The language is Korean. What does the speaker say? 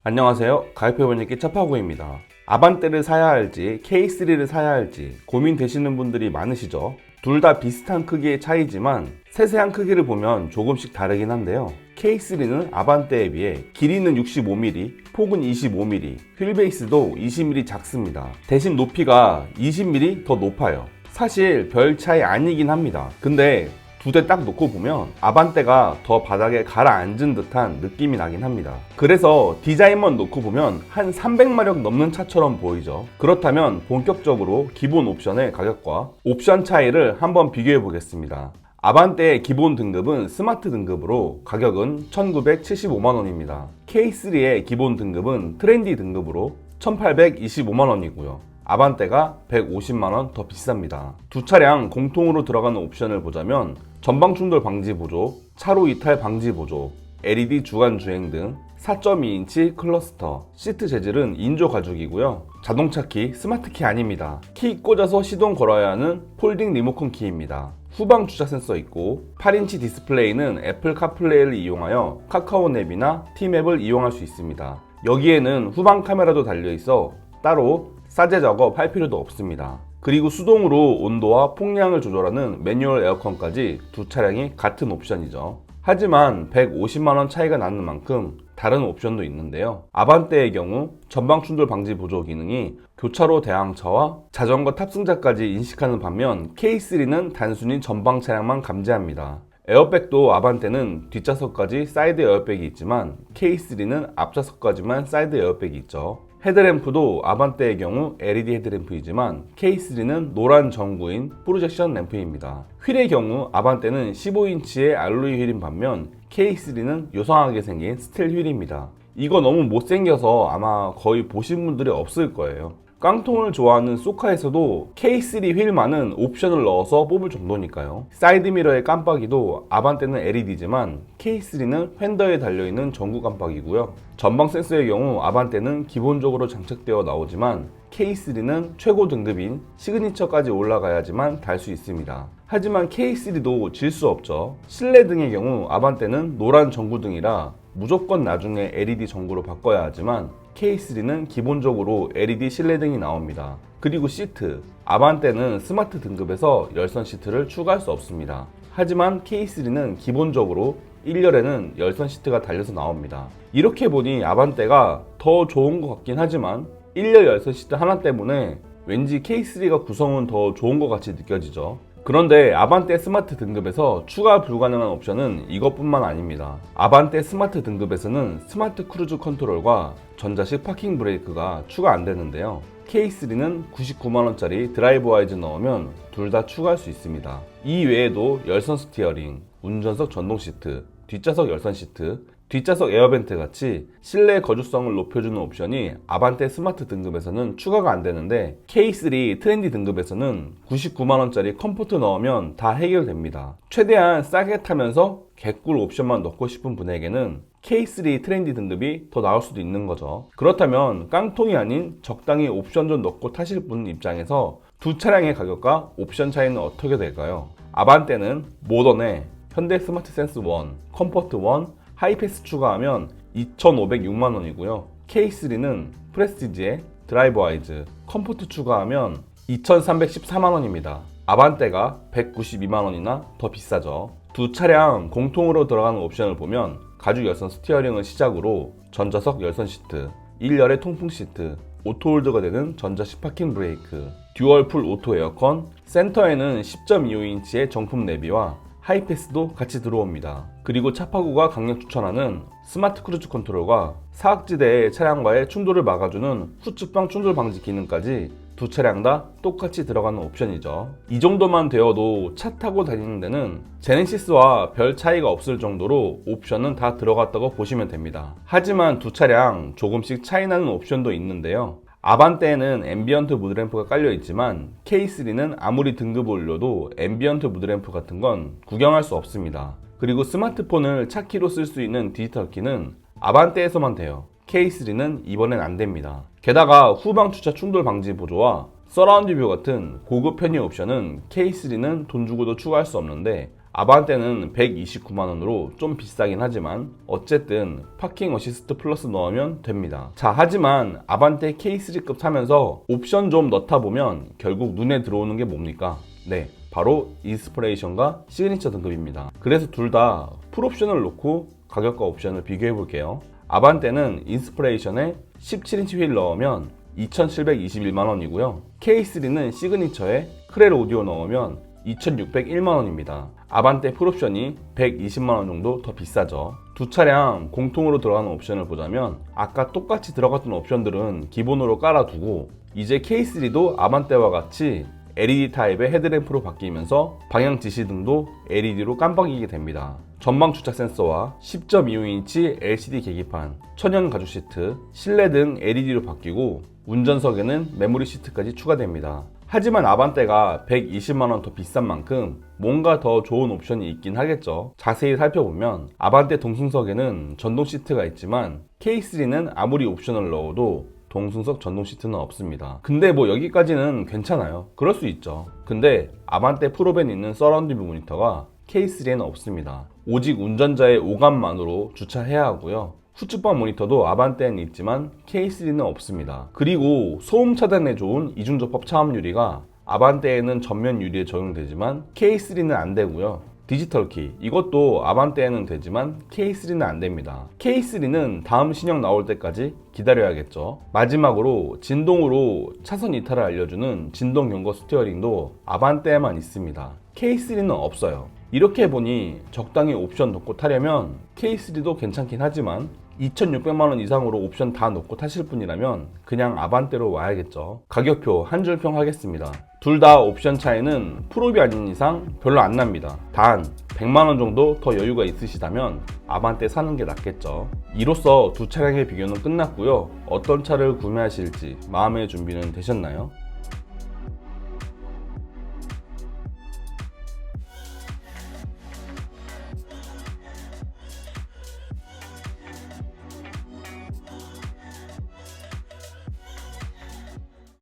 안녕하세요. 가입해보니까 차파고입니다. 아반떼를 사야 할지 K3를 사야 할지 고민되시는 분들이 많으시죠. 둘 다 비슷한 크기의 차이지만 세세한 크기를 보면 조금씩 다르긴 한데요. K3는 아반떼에 비해 길이는 65mm, 폭은 25mm, 휠베이스도 20mm 작습니다. 대신 높이가 20mm 더 높아요. 사실 별 차이 아니긴 합니다. 근데 두 대 딱 놓고 보면 아반떼가 더 바닥에 가라앉은 듯한 느낌이 나긴 합니다. 그래서 디자인만 놓고 보면 한 300마력 넘는 차처럼 보이죠. 그렇다면 본격적으로 기본 옵션의 가격과 옵션 차이를 한번 비교해 보겠습니다. 아반떼의 기본 등급은 스마트 등급으로 가격은 1975만원입니다. K3의 기본 등급은 트렌디 등급으로 1825만원이고요. 아반떼가 150만원 더 비쌉니다. 두 차량 공통으로 들어가는 옵션을 보자면 전방 충돌 방지 보조, 차로 이탈 방지 보조, LED 주간 주행 등 4.2인치 클러스터, 시트 재질은 인조 가죽이고요. 자동차 키, 스마트 키 아닙니다. 키 꽂아서 시동 걸어야 하는 폴딩 리모컨 키입니다. 후방 주차 센서 있고 8인치 디스플레이는 애플 카플레이를 이용하여 카카오 앱이나 티맵을 이용할 수 있습니다. 여기에는 후방 카메라도 달려있어 따로 사제 작업할 필요도 없습니다. 그리고 수동으로 온도와 풍량을 조절하는 매뉴얼 에어컨까지 두 차량이 같은 옵션이죠. 하지만 150만원 차이가 나는 만큼 다른 옵션도 있는데요. 아반떼의 경우 전방 충돌 방지 보조 기능이 교차로 대항차와 자전거 탑승자까지 인식하는 반면 K3는 단순히 전방 차량만 감지합니다. 에어백도 아반떼는 뒷좌석까지 사이드 에어백이 있지만 K3는 앞좌석까지만 사이드 에어백이 있죠. 헤드램프도 아반떼의 경우 LED 헤드램프이지만 K3는 노란 전구인 프로젝션 램프입니다. 휠의 경우 아반떼는 15인치의 알로이 휠인 반면 K3는 요상하게 생긴 스틸 휠입니다. 이거 너무 못생겨서 아마 거의 보신 분들이 없을 거예요. 깡통을 좋아하는 소카에서도 K3 휠만은 옵션을 넣어서 뽑을 정도니까요. 사이드미러의 깜빡이도 아반떼는 LED지만 K3는 휀더에 달려있는 전구 깜빡이고요. 전방 센서의 경우 아반떼는 기본적으로 장착되어 나오지만 K3는 최고 등급인 시그니처까지 올라가야지만 달 수 있습니다. 하지만 K3도 질 수 없죠. 실내 등의 경우 아반떼는 노란 전구등이라 무조건 나중에 LED 전구로 바꿔야 하지만 K3는 기본적으로 LED 실내등이 나옵니다. 그리고 시트, 아반떼는 스마트 등급에서 열선 시트를 추가할 수 없습니다. 하지만 K3는 기본적으로 1열에는 열선 시트가 달려서 나옵니다. 이렇게 보니 아반떼가 더 좋은 것 같긴 하지만 1열 열선 시트 하나 때문에 왠지 K3가 구성은 더 좋은 것 같이 느껴지죠. 그런데 아반떼 스마트 등급에서 추가 불가능한 옵션은 이것뿐만 아닙니다. 아반떼 스마트 등급에서는 스마트 크루즈 컨트롤과 전자식 파킹 브레이크가 추가 안 되는데요. K3는 99만원짜리 드라이브 와이즈 넣으면 둘 다 추가할 수 있습니다. 이 외에도 열선 스티어링, 운전석 전동 시트, 뒷좌석 열선 시트, 뒷좌석 에어벤트 같이 실내 거주성을 높여주는 옵션이 아반떼 스마트 등급에서는 추가가 안 되는데 K3 트렌디 등급에서는 99만원짜리 컴포트 넣으면 다 해결됩니다. 최대한 싸게 타면서 개꿀 옵션만 넣고 싶은 분에게는 K3 트렌디 등급이 더 나을 수도 있는 거죠. 그렇다면 깡통이 아닌 적당히 옵션 좀 넣고 타실 분 입장에서 두 차량의 가격과 옵션 차이는 어떻게 될까요? 아반떼는 모던에 현대 스마트 센스 1, 컴포트 1, 하이패스 추가하면 2,506만원이고요. K3는 프레스티지에 드라이브 와이즈, 컴포트 추가하면 2,314만원입니다. 아반떼가 192만원이나 더 비싸죠. 두 차량 공통으로 들어가는 옵션을 보면 가죽 열선 스티어링을 시작으로 전자석 열선 시트, 1열의 통풍 시트, 오토홀드가 되는 전자식 파킹 브레이크, 듀얼 풀 오토 에어컨, 센터에는 10.25인치의 정품 내비와 하이패스도 같이 들어옵니다. 그리고 차파구가 강력 추천하는 스마트 크루즈 컨트롤과 사각지대의 차량과의 충돌을 막아주는 후측방 충돌 방지 기능까지 두 차량 다 똑같이 들어가는 옵션이죠. 이 정도만 되어도 차 타고 다니는 데는 제네시스와 별 차이가 없을 정도로 옵션은 다 들어갔다고 보시면 됩니다. 하지만 두 차량 조금씩 차이 나는 옵션도 있는데요. 아반떼에는 앰비언트 무드램프가 깔려있지만 K3는 아무리 등급을 올려도 앰비언트 무드램프 같은 건 구경할 수 없습니다. 그리고 스마트폰을 차키로 쓸 수 있는 디지털 키는 아반떼에서만 돼요. K3는 이번엔 안 됩니다. 게다가 후방 주차 충돌 방지 보조와 서라운드 뷰 같은 고급 편의 옵션은 K3는 돈 주고도 추가할 수 없는데 아반떼는 129만원으로 좀 비싸긴 하지만 어쨌든 파킹 어시스트 플러스 넣으면 됩니다. 자, 하지만 아반떼 K3급 사면서 옵션 좀 넣다 보면 결국 눈에 들어오는 게 뭡니까? 네, 바로 인스피레이션과 시그니처 등급입니다. 그래서 둘 다 풀옵션을 놓고 가격과 옵션을 비교해 볼게요. 아반떼는 인스피레이션에 17인치 휠 넣으면 2,721만원이고요. K3는 시그니처에 크렐 오디오 넣으면 2,601만원입니다. 아반떼 풀옵션이 120만원 정도 더 비싸죠. 두 차량 공통으로 들어가는 옵션을 보자면 아까 똑같이 들어갔던 옵션들은 기본으로 깔아두고 이제 K3도 아반떼와 같이 LED 타입의 헤드램프로 바뀌면서 방향 지시등도 LED로 깜빡이게 됩니다. 전방 주차 센서와 10.25인치 LCD 계기판, 천연 가죽 시트, 실내 등 LED로 바뀌고 운전석에는 메모리 시트까지 추가됩니다. 하지만 아반떼가 120만원 더 비싼 만큼 뭔가 더 좋은 옵션이 있긴 하겠죠. 자세히 살펴보면 아반떼 동승석에는 전동 시트가 있지만 K3는 아무리 옵션을 넣어도 동승석 전동 시트는 없습니다. 근데 뭐 여기까지는 괜찮아요. 그럴 수 있죠. 근데 아반떼 프로벤 있는 서라운드 뷰 모니터가 K3에는 없습니다. 오직 운전자의 오감만으로 주차해야 하고요. 후측방 모니터도 아반떼는 있지만 K3는 없습니다. 그리고 소음 차단에 좋은 이중접합 차음 유리가 아반떼에는 전면 유리에 적용되지만 K3는 안 되고요. 디지털 키, 이것도 아반떼에는 되지만 K3는 안 됩니다. K3는 다음 신형 나올 때까지 기다려야겠죠. 마지막으로 진동으로 차선 이탈을 알려주는 진동 경고 스티어링도 아반떼에만 있습니다. K3는 없어요. 이렇게 보니 적당히 옵션 넣고 타려면 K3도 괜찮긴 하지만 2,600만원 이상으로 옵션 다 넣고 타실 분이라면 그냥 아반떼로 와야겠죠. 가격표 한 줄 평 하겠습니다. 둘 다 옵션 차이는 프로비 아닌 이상 별로 안 납니다. 단 100만원 정도 더 여유가 있으시다면 아반떼 사는 게 낫겠죠. 이로써 두 차량의 비교는 끝났고요. 어떤 차를 구매하실지 마음의 준비는 되셨나요?